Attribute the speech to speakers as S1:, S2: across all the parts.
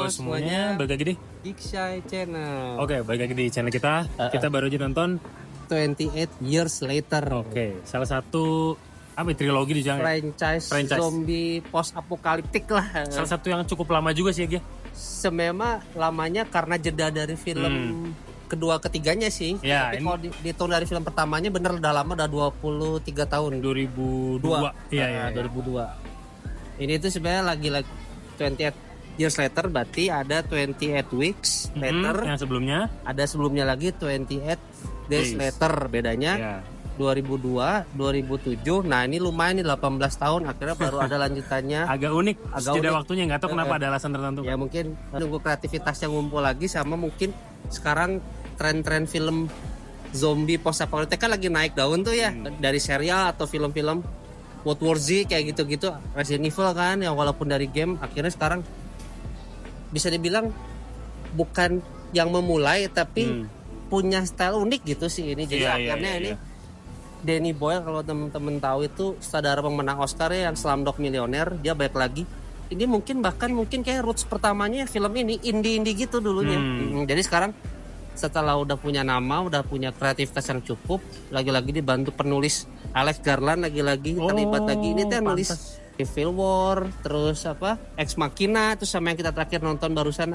S1: semuanya, balik lagi di
S2: Geek Shy Channel.
S1: Oke, balik lagi di channel kita. Kita baru aja nonton
S2: 28 Years Later.
S1: Oke, salah satu trilogi di
S2: franchise zombie post apokaliptik lah.
S1: Salah satu yang cukup lama juga sih ya.
S2: Semema lamanya karena jeda dari film kedua ketiganya sih.
S1: Ya,
S2: tapi kalau dihitung dari film pertamanya bener udah lama, udah 23 tahun.
S1: 2002. Iya,
S2: 2002. Ini tuh sebenarnya lagi 28 Years Later, berarti ada 28 Weeks Later.
S1: Yang sebelumnya?
S2: Ada sebelumnya lagi 28 Days Later. Bedanya 2002, 2007. Nah ini lumayan nih 18 tahun. Akhirnya baru ada lanjutannya.
S1: Agak unik. Tidak waktunya, nggak tahu kenapa ada alasan tertentu.
S2: Ya mungkin nunggu kreativitas yang ngumpul lagi, sama mungkin sekarang tren-tren film zombie post apokaliptik kan lagi naik daun tuh ya. Dari serial atau film-film World War Z kayak gitu-gitu, Resident Evil kan, yang walaupun dari game akhirnya sekarang bisa dibilang bukan yang memulai tapi punya style unik gitu sih ini. Jadi akhirnya ini Danny Boyle, kalau temen-temen tahu, itu sutradara pemenang Oscar ya yang Slumdog Millionaire, dia balik lagi. Ini mungkin kayak roots pertamanya film ini indie gitu dulunya. Jadi sekarang setelah udah punya nama, udah punya kreativitas yang cukup, lagi-lagi dibantu penulis Alex Garland, lagi-lagi terlibat lagi. Ini tuh nulis Civil War, terus Ex Machina, terus sama yang kita terakhir nonton barusan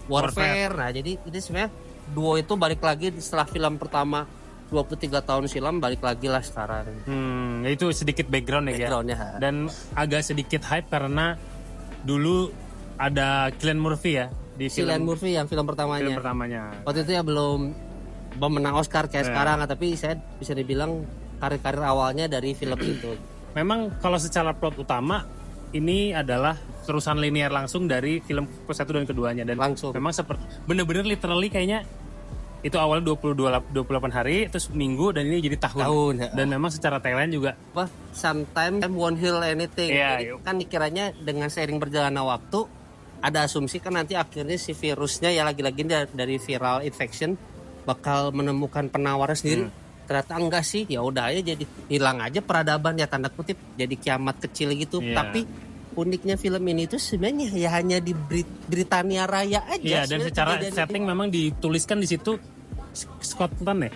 S2: Warfare. Nah jadi ini sebenarnya duo itu balik lagi setelah film pertama 23 tahun silam, balik lagi lah sekarang.
S1: Itu sedikit background ya. Dan agak sedikit hype karena dulu ada Cillian Murphy ya di
S2: Cillian Murphy yang film pertamanya. Waktu itu ya belum menang Oscar kayak sekarang, tapi saya bisa dibilang karir awalnya dari film itu.
S1: Memang kalau secara plot utama ini adalah terusan linear langsung dari film satu dan keduanya, dan langsung. Memang seperti bener-bener literally kayaknya itu awalnya 28 hari, terus minggu, dan ini jadi tahun. Dan memang secara Thailand juga
S2: sometimes won't heal anything. Kan dikiranya dengan seiring berjalannya waktu, ada asumsi kan nanti akhirnya si virusnya ya lagi-lagi dari viral infection bakal menemukan penawarnya sendiri. Ternyata enggak sih, ya udah aja jadi hilang aja peradaban ya, tanda kutip, jadi kiamat kecil gitu. Tapi uniknya film ini tuh sebenarnya ya hanya di Britania Raya aja.
S1: Dan secara setting memang dituliskan di situ Scotland ya.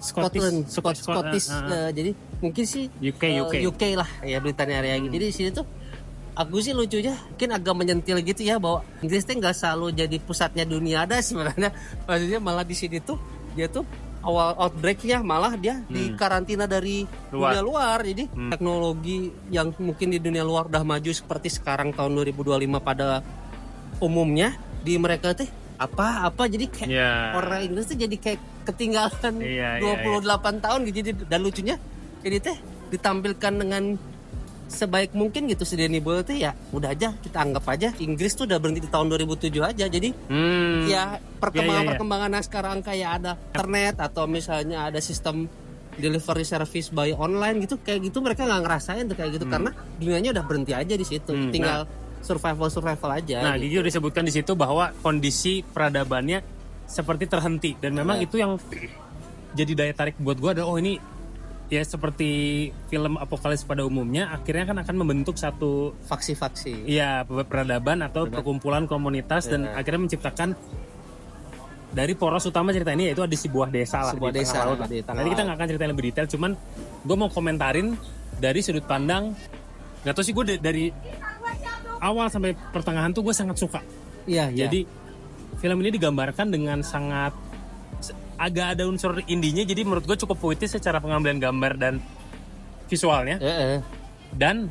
S2: Scottish. Jadi mungkin sih UK lah ya, Britania Raya. Jadi di sini tuh aku sih lucunya mungkin agak menyentil gitu ya, bahwa Inggris tuh nggak selalu jadi pusatnya dunia ada sebenarnya. Maksudnya malah di sini tuh dia tuh awal outbreaknya malah dia di karantina dari dunia luar. Jadi teknologi yang mungkin di dunia luar udah maju seperti sekarang tahun 2025 pada umumnya, di mereka tuh apa jadi kayak orang Inggris tuh jadi kayak ketinggalan 28 tahun gitu. Dan lucunya ini teh ditampilkan dengan sebaik mungkin gitu. Si Danny Boyle tuh ya udah aja kita anggap aja Inggris tuh udah berhenti di tahun 2007 aja. Jadi ya perkembangan sekarang kayak ada internet atau misalnya ada sistem delivery service by online gitu, kayak gitu mereka nggak ngerasain tuh kayak gitu karena dunianya udah berhenti aja di situ. Tinggal survival aja.
S1: Nah, Gigi udah disebutkan di situ bahwa kondisi peradabannya seperti terhenti, dan memang itu yang jadi daya tarik buat gue adalah ini ya seperti film apokalips pada umumnya, akhirnya kan akan membentuk satu
S2: faksi-faksi.
S1: Iya, peradaban atau perkumpulan komunitas, dan akhirnya menciptakan dari poros utama cerita ini, yaitu ada sebuah desa lah.
S2: Sebuah desa.
S1: Nanti kita nggak akan ceritain lebih detail, cuman gue mau komentarin dari sudut pandang, nggak tahu sih, gue dari awal sampai pertengahan tuh gue sangat suka. Jadi film ini digambarkan dengan sangat agak ada unsur indinya, jadi menurut gue cukup puitis secara pengambilan gambar dan visualnya. Dan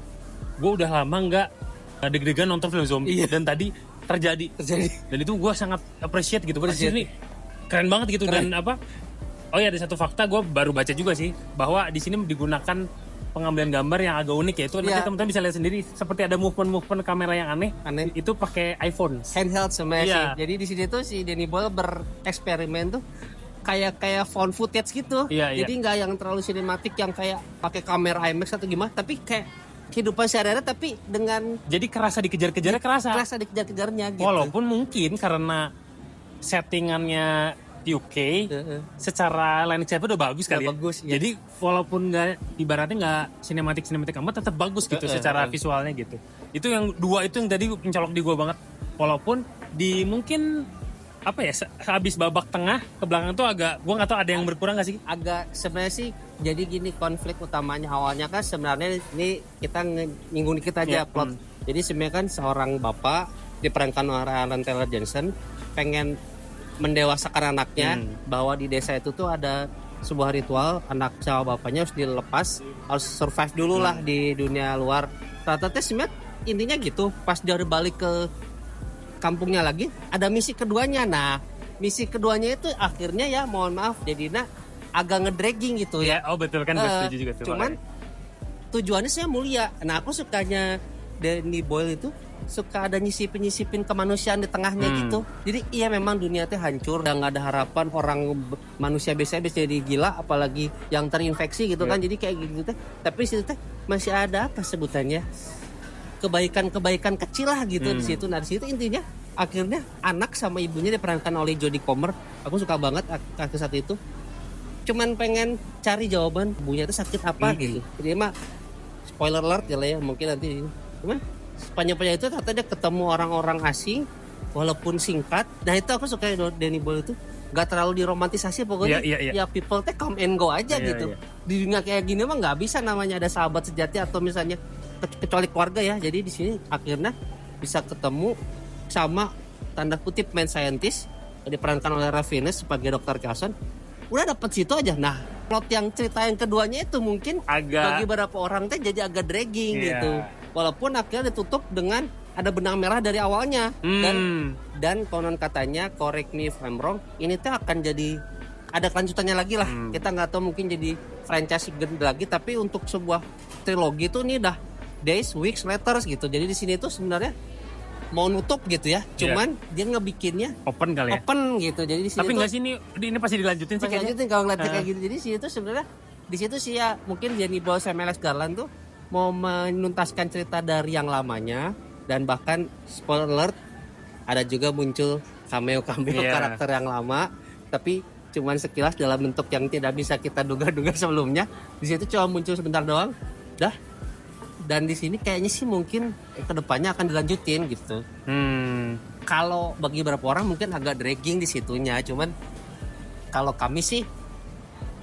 S1: gue udah lama nggak deg-degan nonton film zombie, dan tadi terjadi. Dan itu gue sangat appreciate gitu. Ini keren banget gitu. Dan ada satu fakta gue baru baca juga sih, bahwa di sini digunakan pengambilan gambar yang agak unik, yaitu nanti teman-teman bisa lihat sendiri, seperti ada movement kamera yang aneh. Itu pakai iPhone
S2: handheld semuanya sih. Jadi di sini tuh si Danny Boyle bereksperimen tuh kayak found footage gitu. Jadi nggak yang terlalu sinematik yang kayak pakai kamera IMAX atau gimana, tapi kayak kehidupan sehari-hari, tapi dengan
S1: jadi kerasa dikejar-kejarnya, kerasa
S2: dikejar-kejarnya gitu.
S1: Walaupun mungkin karena settingannya UK secara line up udah bagus kali ya.
S2: Bagus,
S1: Jadi walaupun nggak, ibaratnya nggak sinematik amat, tetap bagus gitu secara visualnya gitu. Itu yang dua itu yang tadi mencolok di gue banget. Walaupun di mungkin apa ya, habis babak tengah ke belakang tuh agak, gue nggak tahu ada yang berkurang nggak sih?
S2: Agak sebenarnya sih, jadi gini, konflik utamanya awalnya kan sebenarnya ini kita nyinggung dikit aja plot. Jadi sebenarnya kan seorang bapak diperankan oleh Aaron Taylor Johnson pengen mendewasakan anaknya, bahwa di desa itu tuh ada sebuah ritual, anak sama bapaknya harus dilepas, harus survive dulu lah di dunia luar. Rata-rata sebenarnya intinya gitu. Pas dia udah balik ke kampungnya lagi, ada misi keduanya. Nah, misi keduanya itu akhirnya ya mohon maaf jadinya agak ngedragging gitu ya.
S1: Oh betul kan, gue setuju juga tuh.
S2: Cuman tujuannya saya mulia. Nah, aku sukanya Danny Boyle itu suka ada nyisipin kemanusiaan di tengahnya gitu. Jadi iya memang dunia teh hancur, udah nggak ada harapan, orang manusia biasa bisa jadi gila, apalagi yang terinfeksi gitu kan. Jadi kayak gitu teh. Tapi di situ teh masih ada apa sebutannya? Kebaikan kecil lah gitu di situ. Nah, di situ intinya akhirnya anak sama ibunya diperankan oleh Jodie Comer. Aku suka banget aktor saat itu. Cuman pengen cari jawaban ibunya itu sakit apa gitu. Jadi mah spoiler alert ya lah ya, mungkin nanti. Cuman sepanjang itu ternyata dia ketemu orang-orang asing walaupun singkat. Nah, itu aku suka Danny Boyle itu gak terlalu diromantisasi pokoknya. Ya people teh come and go aja gitu. Di dunia kayak gini mah nggak bisa namanya ada sahabat sejati atau misalnya kecuali keluarga ya. Jadi di sini akhirnya bisa ketemu sama tanda kutip main scientist diperankan oleh Ralph Fiennes sebagai Dr. Carson. Udah dapet situ aja. Nah, plot yang cerita yang keduanya itu mungkin bagi beberapa orang teh jadi agak dragging gitu. Walaupun akhirnya ditutup dengan ada benang merah dari awalnya. Dan konon katanya, correct me if I'm wrong, ini tuh akan jadi ada kelanjutannya lagi lah. Kita nggak tahu, mungkin jadi franchise lagi, tapi untuk sebuah trilogi tuh ini udah days, weeks, letters gitu. Jadi di sini tuh sebenarnya mau nutup gitu ya. Cuman dia ngebikinnya
S1: open kali ya.
S2: Open gitu. Jadi di sini
S1: tapi nggak sih ini pasti dilanjutin sih kayaknya.
S2: Lanjutin kalau ngeliatnya kayak gitu. Jadi sini tuh sebenarnya di situ sih ya mungkin Danny Boyle sama Alex Garland tuh mau menuntaskan cerita dari yang lamanya, dan bahkan spoiler alert ada juga muncul cameo karakter yang lama, tapi cuman sekilas dalam bentuk yang tidak bisa kita duga-duga sebelumnya. Di situ cuma muncul sebentar doang, dah. Dan di sini kayaknya sih mungkin kedepannya akan dilanjutin gitu. Kalau bagi beberapa orang mungkin agak dragging di situnya, cuman kalau kami sih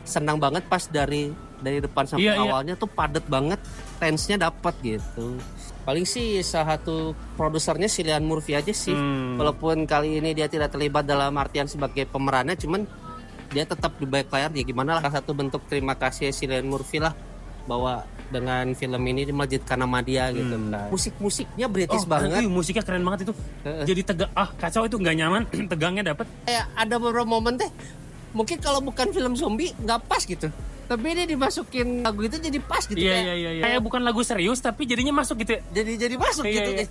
S2: senang banget pas dari depan sampai awalnya tuh padet banget, tense-nya dapat gitu. Paling sih salah satu produsernya Cillian Murphy aja sih. Walaupun kali ini dia tidak terlibat dalam artian sebagai pemerannya, cuman dia tetap di balik layar. Ya gimana lah, salah satu bentuk terima kasih Cillian Murphy lah, bahwa dengan film ini dimelejitkan nama dia gitu. Musik-musiknya British banget.
S1: Musiknya keren banget itu. Jadi tegak, kacau itu, nggak nyaman, tegangnya dapet.
S2: Kayak ada beberapa momen teh mungkin kalau bukan film zombie nggak pas gitu, tapi ini dimasukin lagu itu jadi pas gitu.
S1: Kayak bukan lagu serius tapi jadinya masuk gitu ya.
S2: Jadi masuk gitu.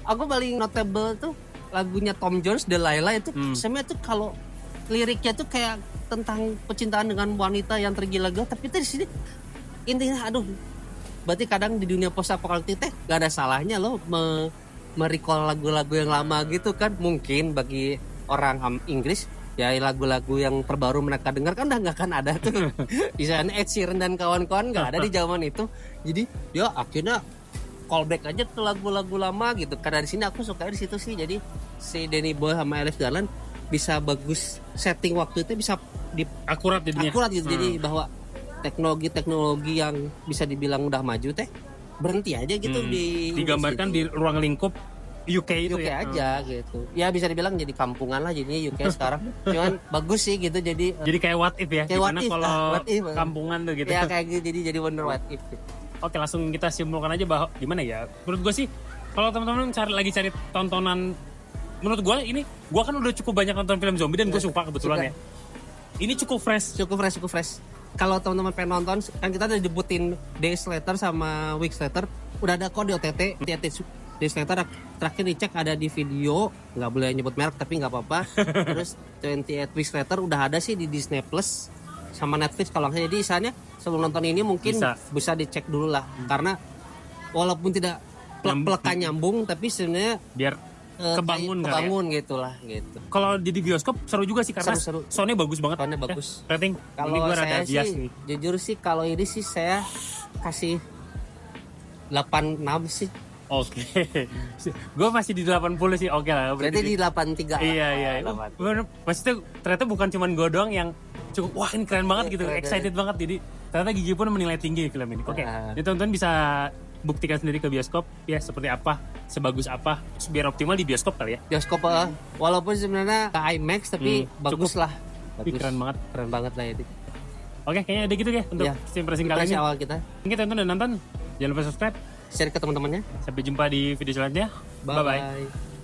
S2: Aku paling notable tuh lagunya Tom Jones, Delilah itu. Sebenarnya tuh kalau liriknya tuh kayak tentang percintaan dengan wanita yang tergila-gila, tapi itu di sini intinya berarti kadang di dunia post apokaliptik teh gak ada salahnya loh merecall lagu-lagu yang lama gitu kan. Mungkin bagi orang Inggris ya lagu-lagu yang terbaru mereka dengar kan udah gak akan ada tuh. Misalnya Ed Sheeran dan kawan-kawan gak ada di zaman itu. Jadi ya akhirnya callback aja ke lagu-lagu lama gitu. Karena di sini aku suka di situ sih. Jadi si Danny Boyle sama Alex Garland bisa bagus setting waktu itu, bisa
S1: akurat jadinya.
S2: Akurat gitu. Jadi bahwa teknologi yang bisa dibilang udah maju teh berhenti aja gitu
S1: digambarkan di ruang lingkup UK itu
S2: ya aja gitu. Ya bisa dibilang jadi kampungan lah jadinya UK sekarang. Cuman bagus sih gitu, jadi
S1: kayak what if ya.
S2: Kayak
S1: gimana kalau kampungan tuh gitu.
S2: Ya kayak gitu, jadi bener what if.
S1: Oke, langsung kita simpulkan aja bahwa gimana ya. Menurut gue sih kalau teman-teman cari tontonan, menurut gue gue kan udah cukup banyak nonton film zombie dan gue suka kebetulan ya. Ini cukup fresh. Kalau teman-teman pengen nonton, kan kita udah debutin Days Later sama Weeks Later, udah ada kok di OTT. Days Later terakhir dicek ada di video, nggak boleh nyebut merek tapi nggak apa-apa. Terus 28 Weeks Later udah ada sih di Disney Plus sama Netflix kalau nggak. Jadi misalnya sebelum nonton ini mungkin bisa dicek dulu lah, karena walaupun tidak plek-plekan nyambung, tapi sebenarnya biar kebangun
S2: gitulah gitu.
S1: Kalau di bioskop seru juga sih karena soundnya bagus banget.
S2: Soundnya bagus.
S1: Rating
S2: kalau saya sih jujur sih kalau ini sih saya kasih 8-6 sih.
S1: Oke. Gue masih di 80 sih. Oke lah.
S2: Berarti di 83.
S1: Iya. Maksudnya ternyata bukan cuma gue doang yang cukup wah ini keren banget gitu, excited banget. Jadi ternyata Gigi pun menilai tinggi film ini. Oke. Jadi teman-teman bisa buktikan sendiri ke bioskop ya seperti apa, sebagus apa, biar optimal di bioskop kali ya.
S2: Bioskop walaupun sebenarnya ke IMAX tapi bagus lah.
S1: Bagus. Keren
S2: banget lah itu.
S1: Oke, kayaknya ada gitu ya untuk impresi kali ini.
S2: Awal kita.
S1: Mungkin teman-teman udah nonton, jangan lupa subscribe,
S2: share ke teman-temannya.
S1: Sampai jumpa di video selanjutnya. Bye bye.